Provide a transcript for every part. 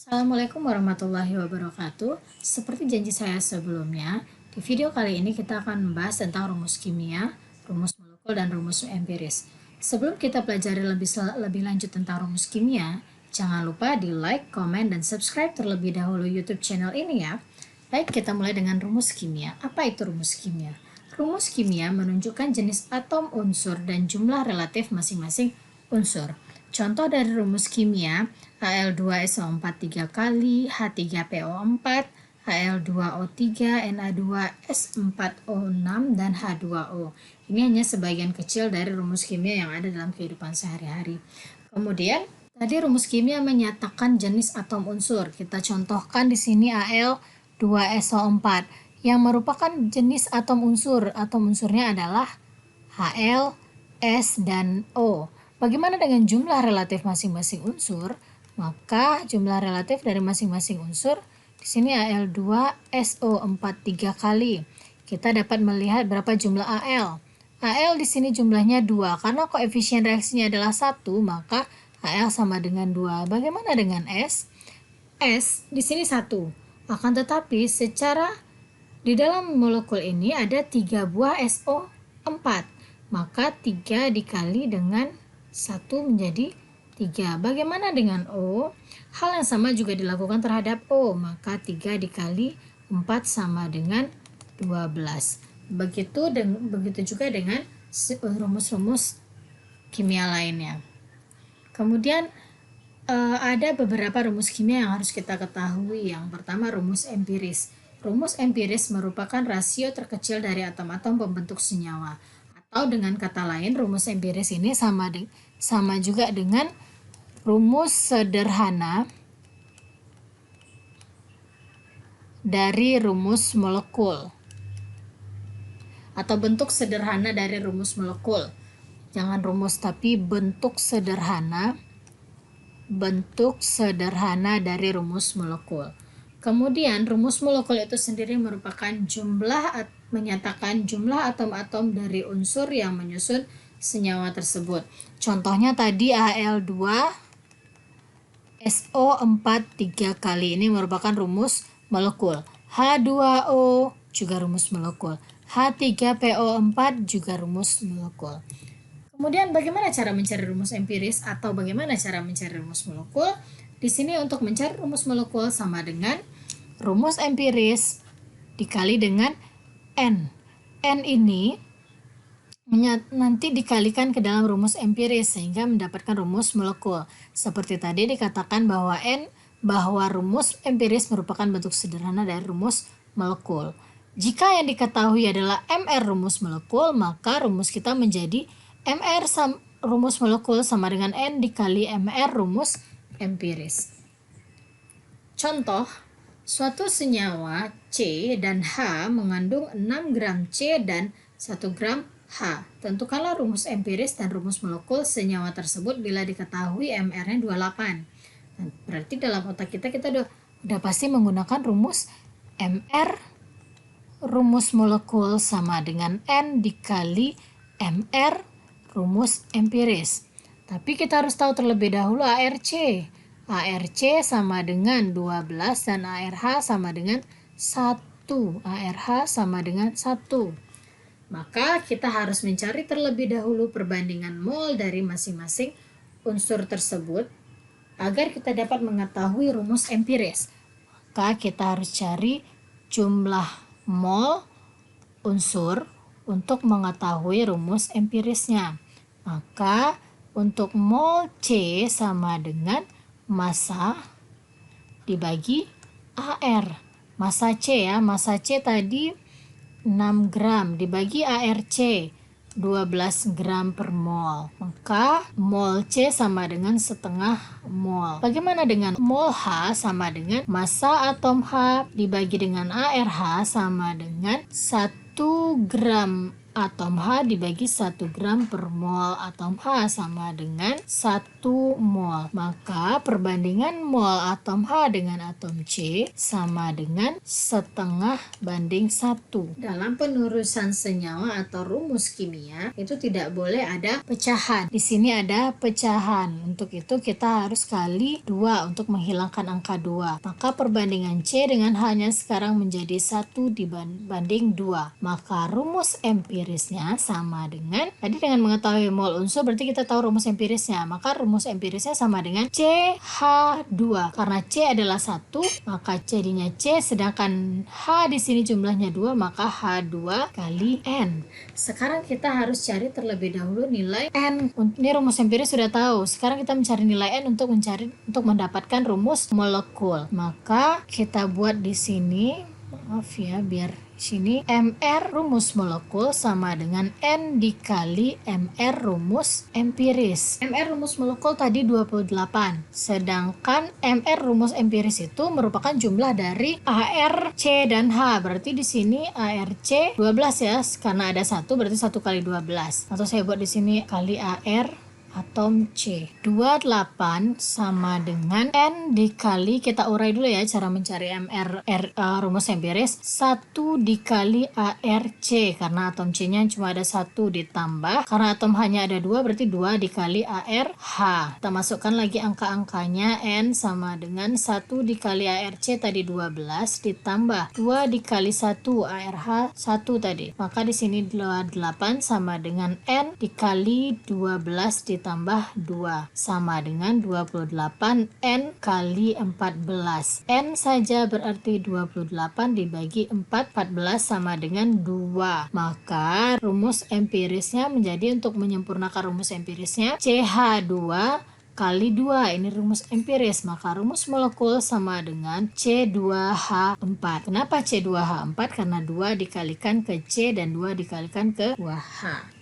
Assalamualaikum warahmatullahi wabarakatuh. Seperti janji saya sebelumnya, di video kali ini kita akan membahas tentang rumus kimia, rumus molekul, dan rumus empiris. Sebelum kita pelajari lebih lanjut tentang rumus kimia, jangan lupa di like, komen, dan subscribe terlebih dahulu YouTube channel ini ya. Baik, kita mulai dengan rumus kimia. Apa itu rumus kimia? Rumus kimia menunjukkan jenis atom, unsur, dan jumlah relatif masing-masing unsur. Contoh dari rumus kimia, Al2SO4 3 kali, H3PO4, Al2O3, Na2S4O6, dan H2O. Ini hanya sebagian kecil dari rumus kimia yang ada dalam kehidupan sehari-hari. Kemudian, tadi rumus kimia menyatakan jenis atom unsur. Kita contohkan di sini Al2SO4 yang merupakan jenis atom unsur. Atom unsurnya adalah Hal, S, dan O. Bagaimana dengan jumlah relatif masing-masing unsur? Maka jumlah relatif dari masing-masing unsur di sini Al2SO4 3 kali. Kita dapat melihat berapa jumlah Al. Al di sini jumlahnya 2. Karena koefisien reaksinya adalah 1, maka Al sama dengan 2. Bagaimana dengan S? S di sini 1. Akan tetapi secara di dalam molekul ini ada 3 buah SO4. Maka 3 dikali dengan 1 menjadi 3. Bagaimana dengan O? Hal yang sama juga dilakukan terhadap O, maka 3 dikali 4 sama dengan 12. Begitu juga dengan rumus-rumus kimia lainnya. Kemudian ada beberapa rumus kimia yang harus kita ketahui. Yang pertama, rumus empiris. Rumus empiris merupakan rasio terkecil dari atom-atom pembentuk senyawa. Atau dengan kata lain, rumus empiris ini sama juga dengan rumus sederhana dari rumus molekul atau bentuk sederhana dari rumus molekul. Jangan rumus tapi bentuk sederhana dari rumus molekul. Kemudian rumus molekul itu sendiri merupakan menyatakan jumlah atom-atom dari unsur yang menyusun senyawa tersebut. Contohnya tadi Al2SO4 3 kali, ini merupakan rumus molekul. H2O juga rumus molekul. H3PO4 juga rumus molekul. Kemudian bagaimana cara mencari rumus empiris atau bagaimana cara mencari rumus molekul? Di sini untuk mencari rumus molekul sama dengan rumus empiris dikali dengan N. N ini nanti dikalikan ke dalam rumus empiris sehingga mendapatkan rumus molekul. Seperti tadi dikatakan bahwa rumus empiris merupakan bentuk sederhana dari rumus molekul. Jika yang diketahui adalah MR rumus molekul, maka rumus kita menjadi MR rumus molekul sama dengan N dikali MR rumus empiris. Contoh, suatu senyawa C dan H mengandung 6 gram C dan 1 gram H. Tentukanlah rumus empiris dan rumus molekul senyawa tersebut bila diketahui MR-nya 28. Nah, berarti dalam otak kita udah pasti menggunakan rumus MR rumus molekul sama dengan N dikali MR rumus empiris. Tapi kita harus tahu terlebih dahulu ARC. ARC sama dengan 12 dan ARH sama dengan 1. ARH sama dengan 1. Maka kita harus mencari terlebih dahulu perbandingan mol dari masing-masing unsur tersebut agar kita dapat mengetahui rumus empiris. Maka kita harus cari jumlah mol unsur untuk mengetahui rumus empirisnya. Maka untuk mol C sama dengan massa dibagi AR. Massa C ya, massa C tadi 6 gram dibagi ARC 12 gram per mol. Maka mol C sama dengan setengah mol. Bagaimana dengan mol H sama dengan massa atom H dibagi dengan ARH sama dengan 1 gram atom H dibagi 1 gram per mol atom H sama dengan 1 mol. Maka perbandingan mol atom H dengan atom C sama dengan 1/1. Dalam penurusan senyawa atau rumus kimia itu tidak boleh ada pecahan. Di sini ada pecahan. Untuk itu kita harus kali 2 untuk menghilangkan angka 2. Maka perbandingan C dengan H-nya sekarang menjadi 1 dibanding 2. Maka rumus empirisnya sama dengan, tadi dengan mengetahui mol unsur berarti kita tahu rumus empirisnya. Maka rumus empirisnya sama dengan CH2. Karena C adalah 1, maka C jadinya C, sedangkan H di sini jumlahnya 2, maka H2 kali N. Sekarang kita harus cari terlebih dahulu nilai N. Ini rumus empiris sudah tahu. Sekarang kita mencari nilai N untuk mendapatkan rumus molekul. Maka kita buat di sini, maaf ya, biar sini MR rumus molekul sama dengan N dikali MR rumus empiris. MR rumus molekul tadi 28, sedangkan MR rumus empiris itu merupakan jumlah dari AR, C, dan H. Berarti di sini ARC 12 ya, karena ada 1 berarti 1 kali 12. Atau saya buat di sini kali AR atom C. 28 sama dengan N dikali, kita urai dulu ya cara mencari rumus empiris, 1 dikali ARC, karena atom C-nya cuma ada 1 ditambah, karena atom H-nya ada 2 berarti 2 dikali ARH. Kita masukkan lagi angka-angkanya, N sama dengan 1 dikali ARC tadi 12 ditambah 2 dikali 1 ARH 1 tadi. Maka di sini 28 sama dengan N dikali 12 ditambah 2 sama dengan 28 N kali 14. N saja berarti 28 dibagi 4, 14 sama dengan 2. Maka rumus empirisnya menjadi, untuk menyempurnakan rumus empirisnya, CH2 kali 2. Ini rumus empiris. Maka rumus molekul sama dengan C2H4. Kenapa C2H4? Karena 2 dikalikan ke C dan 2 dikalikan ke 2H.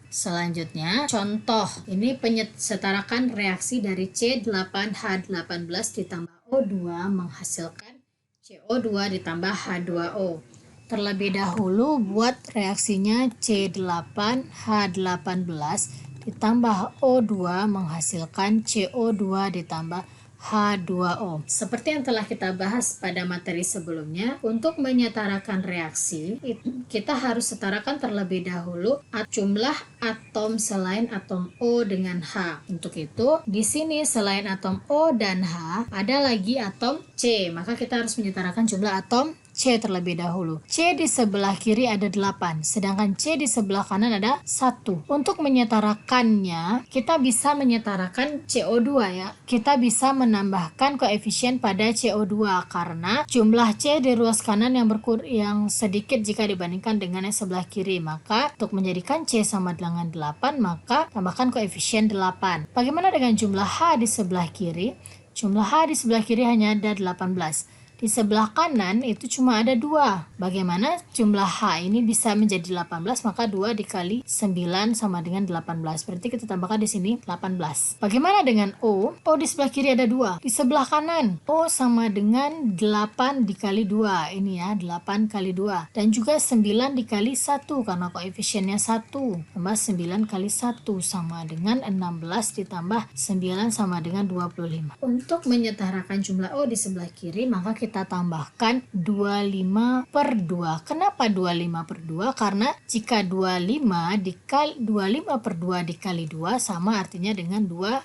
Selanjutnya, contoh. Ini setarakan reaksi dari C8H18 ditambah O2 menghasilkan CO2 ditambah H2O. Terlebih dahulu buat reaksinya C8H18 ditambah O2 menghasilkan CO2 ditambah H2O. Seperti yang telah kita bahas pada materi sebelumnya, untuk menyetarakan reaksi, kita harus setarakan terlebih dahulu jumlah atom selain atom O dengan H. Untuk itu, di sini selain atom O dan H, ada lagi atom C. Maka kita harus menyetarakan jumlah atom C terlebih dahulu. C di sebelah kiri ada 8, sedangkan C di sebelah kanan ada 1. Untuk menyetarakannya, kita bisa menyetarakan CO2 ya. Kita bisa menambahkan koefisien pada CO2 karena jumlah C di ruas kanan yang sedikit jika dibandingkan dengan yang sebelah kiri. Maka untuk menjadikan C sama dengan 8, maka tambahkan koefisien 8. Bagaimana dengan jumlah H di sebelah kiri? Jumlah H di sebelah kiri hanya ada 18. Di sebelah kanan itu cuma ada 2. Bagaimana jumlah H ini bisa menjadi 18? Maka 2 dikali 9 sama dengan 18. Berarti kita tambahkan di sini 18. Bagaimana dengan O? O di sebelah kiri ada 2. Di sebelah kanan O sama dengan 8 dikali 2. Ini ya, 8 kali 2. Dan juga 9 dikali 1 karena koefisiennya 1. Tambah 9 kali 1 sama dengan 16 ditambah 9 sama dengan 25. Untuk menyetarakan jumlah O di sebelah kiri, maka kita tambahkan 25 per 2. Kenapa 25 per 2? Karena jika 25 per 2 dikali 2 sama artinya dengan 25.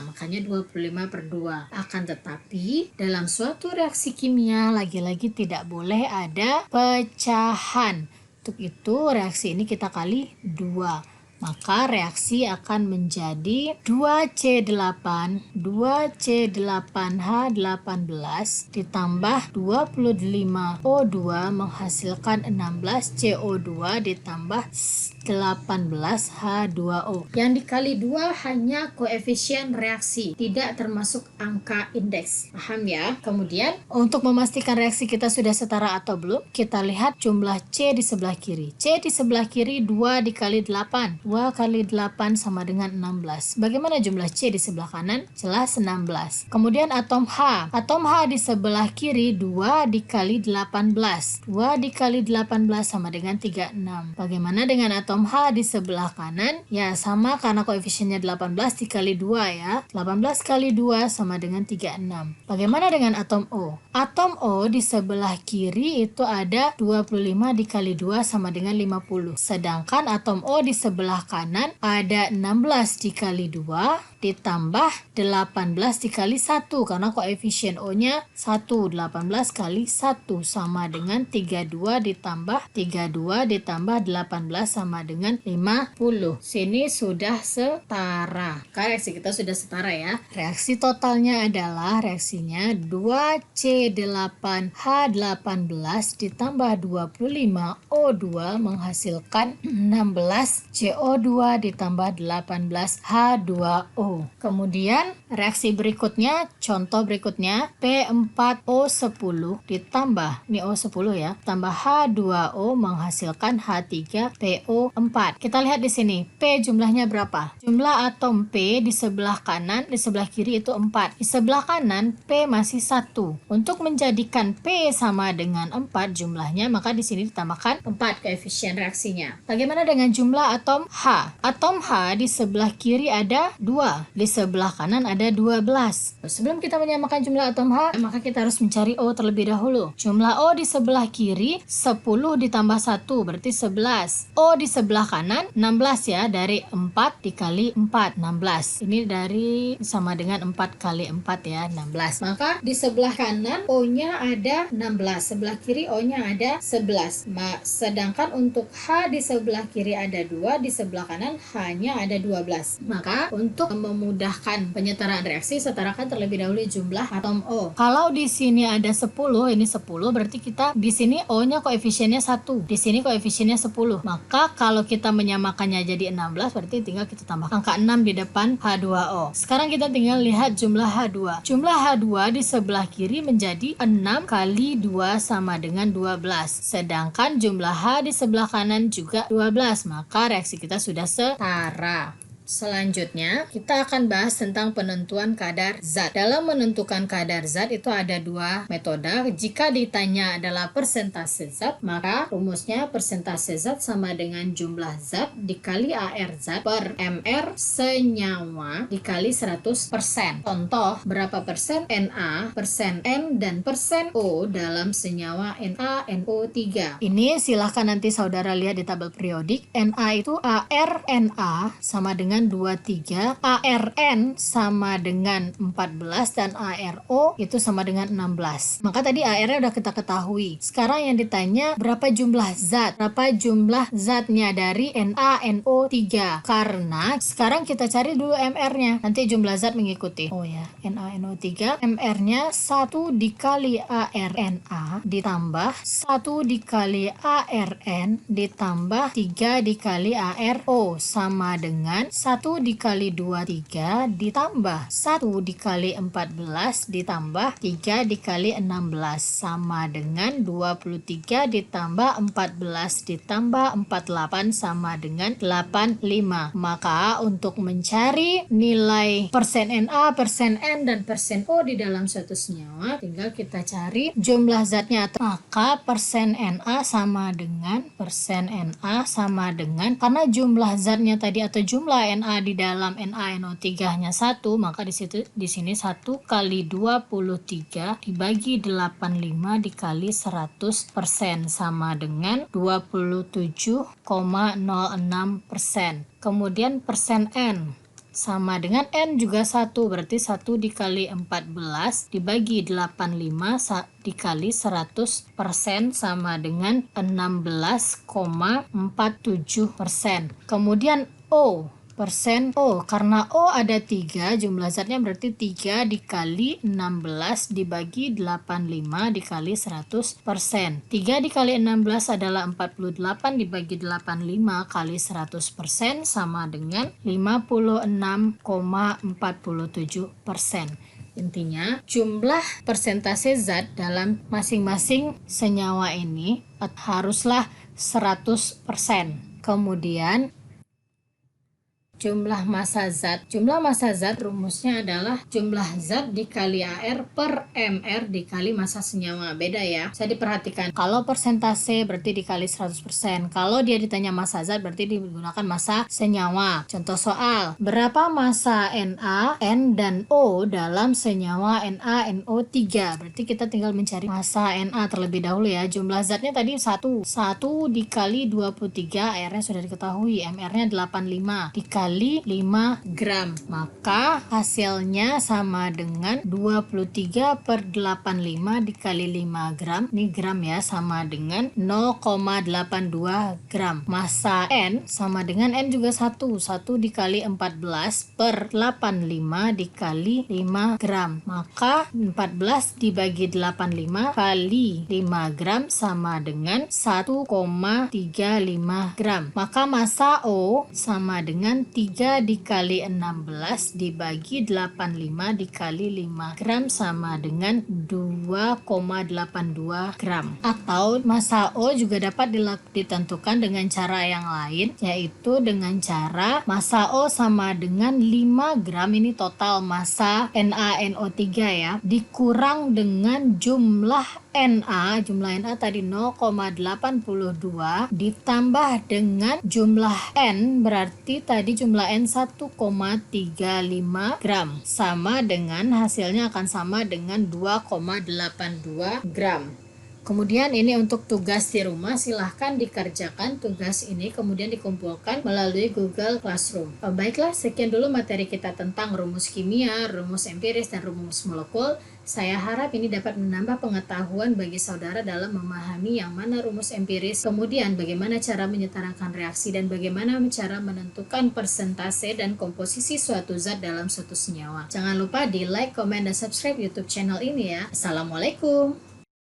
Makanya 25 per 2. Akan tetapi dalam suatu reaksi kimia lagi-lagi tidak boleh ada pecahan. Untuk itu reaksi ini kita kali 2. Maka reaksi akan menjadi 2C8 2C8H18 ditambah 25 O2 menghasilkan 16 CO2 ditambah 18 H2O. Yang dikali 2 hanya koefisien reaksi, tidak termasuk angka indeks. Paham ya? Kemudian untuk memastikan reaksi kita sudah setara atau belum, kita lihat jumlah C di sebelah kiri. C di sebelah kiri 2 dikali 8. 2 kali 8 sama dengan 16. Bagaimana jumlah C di sebelah kanan? Jelas 16. Kemudian atom H. Atom H di sebelah kiri 2 dikali 18. 2 dikali 18 sama dengan 36. Bagaimana dengan atom H di sebelah kanan? Ya, sama karena koefisiennya 18 dikali 2 ya. 18 kali 2 sama dengan 36. Bagaimana dengan atom O? Atom O di sebelah kiri itu ada 25 dikali 2 sama dengan 50. Sedangkan atom O di sebelah kanan ada 16 dikali 2 ditambah 18 dikali 1 karena koefisien O-nya 1. 18 kali 1 sama dengan 32 ditambah 18 sama dengan 50. Sini sudah setara. Reaksi kita sudah setara ya. Reaksi totalnya adalah reaksinya 2C8H18 ditambah 25 O2 menghasilkan 16 CO2 ditambah 18 H2O. Kemudian reaksi berikutnya, contoh berikutnya P4O10 ditambah, ini O10 ya, tambah H2O menghasilkan H3PO4. Kita lihat di sini, P jumlahnya berapa? Jumlah atom P di sebelah kanan, di sebelah kiri itu 4. Di sebelah kanan P masih 1. Untuk menjadikan P sama dengan 4 jumlahnya, maka di sini ditambahkan 4 koefisien reaksinya. Bagaimana dengan jumlah atom H? Atom H di sebelah kiri ada 2. Di sebelah kanan ada 12. Sebelum kita menyamakan jumlah atom H, maka kita harus mencari O terlebih dahulu. Jumlah O di sebelah kiri 10 ditambah 1 berarti 11. O di sebelah kanan 16 ya, dari 4 dikali 4, 16. Ini dari sama dengan 4 kali 4 ya, 16. Maka di sebelah kanan O-nya ada 16, sebelah kiri O-nya ada 11. Sedangkan untuk H di sebelah kiri ada 2, di sebelah kanan H-nya ada 12. Maka untuk memudahkan penyetaraan reaksi, setarakan terlebih dahulu jumlah atom O. Kalau di sini ada 10, ini 10 berarti kita di sini O-nya koefisiennya 1, di sini koefisiennya 10. Maka kalau kita menyamakannya jadi 16, berarti tinggal kita tambah angka 6 di depan H2O. Sekarang kita tinggal lihat jumlah H2. Jumlah H2 di sebelah kiri menjadi 6 kali 2 sama dengan 12. Sedangkan jumlah H di sebelah kanan juga 12. Maka reaksi kita sudah setara. Selanjutnya, kita akan bahas tentang penentuan kadar zat. Dalam menentukan kadar zat itu ada 2 metode. Jika ditanya adalah persentase zat, maka rumusnya persentase zat sama dengan jumlah zat dikali AR zat per MR senyawa dikali 100%. Contoh, berapa persen Na, persen N, dan persen O dalam senyawa NaNO3. Ini silahkan nanti saudara lihat di tabel periodik. Na itu ArNa sama dengan 23, ARN sama dengan 14, dan ARO itu sama dengan 16. Maka tadi AR-nya udah kita ketahui. Sekarang yang ditanya berapa jumlah zat? Berapa jumlah zatnya dari NaNO3? Karena sekarang kita cari dulu MR-nya. Nanti jumlah zat mengikuti. Oh ya, NaNO3 MR-nya 1 dikali ARNA ditambah 1 dikali ARN ditambah 3 dikali ARO sama dengan 1 dikali 23 ditambah 1 dikali 14 ditambah 3 dikali 16 sama dengan 23 ditambah 14 ditambah 48 sama dengan 85. Maka untuk mencari nilai persen Na, persen N, dan persen O di dalam suatu senyawa, tinggal kita cari jumlah zatnya. Maka persen Na sama dengan karena jumlah zatnya tadi atau jumlah Na di dalam NaNO3 hanya 1, maka di sini 1 kali 23 dibagi 85 dikali 100% sama dengan 27,06%. Kemudian persen N sama dengan N juga 1, berarti 1 dikali 14 dibagi 85 dikali 100% sama dengan 16,47%. Kemudian O, persen O, karena O ada 3, jumlah zatnya berarti 3 dikali 16 dibagi 85 dikali 100%. 3 dikali 16 adalah 48 dibagi 85 kali 100% sama dengan 56,47%. Intinya, jumlah persentase zat dalam masing-masing senyawa ini haruslah 100%. Kemudian jumlah massa zat. Jumlah massa zat rumusnya adalah jumlah zat dikali AR per MR dikali massa senyawa. Beda ya. Bisa diperhatikan. Kalau persentase berarti dikali 100%. Kalau dia ditanya massa zat berarti digunakan massa senyawa. Contoh soal. Berapa massa Na, N, dan O dalam senyawa NaNO3? Berarti kita tinggal mencari massa Na terlebih dahulu ya. Jumlah zatnya tadi 1. 1 dikali 23, airnya sudah diketahui. MR-nya 85 dikali 5 gram. Maka hasilnya sama dengan 23 per 85 dikali 5 gram. Ini gram ya, sama dengan 0,82 gram. Massa N sama dengan N juga 1. 1 dikali 14 per 85 dikali 5 gram. Maka 14 dibagi 85 kali 5 gram sama dengan 1,35 gram. Maka massa O sama dengan 3 dikali 16 dibagi 85 dikali 5 gram sama dengan 2,82 gram. Atau massa O juga dapat ditentukan dengan cara yang lain, yaitu dengan cara massa O sama dengan 5 gram, ini total massa NaNO3 ya, dikurang dengan jumlah jumlah Na tadi 0,82 ditambah dengan jumlah N, berarti tadi jumlah N 1,35 gram, sama dengan hasilnya akan sama dengan 2,82 gram. Kemudian ini untuk tugas di rumah, silahkan dikerjakan tugas ini kemudian dikumpulkan melalui Google Classroom. Baiklah, sekian dulu materi kita tentang rumus kimia, rumus empiris, dan rumus molekul. Saya harap ini dapat menambah pengetahuan bagi saudara dalam memahami yang mana rumus empiris, kemudian bagaimana cara menyetarakan reaksi, dan bagaimana cara menentukan persentase dan komposisi suatu zat dalam suatu senyawa. Jangan lupa di like, komen, dan subscribe YouTube channel ini ya. Assalamualaikum.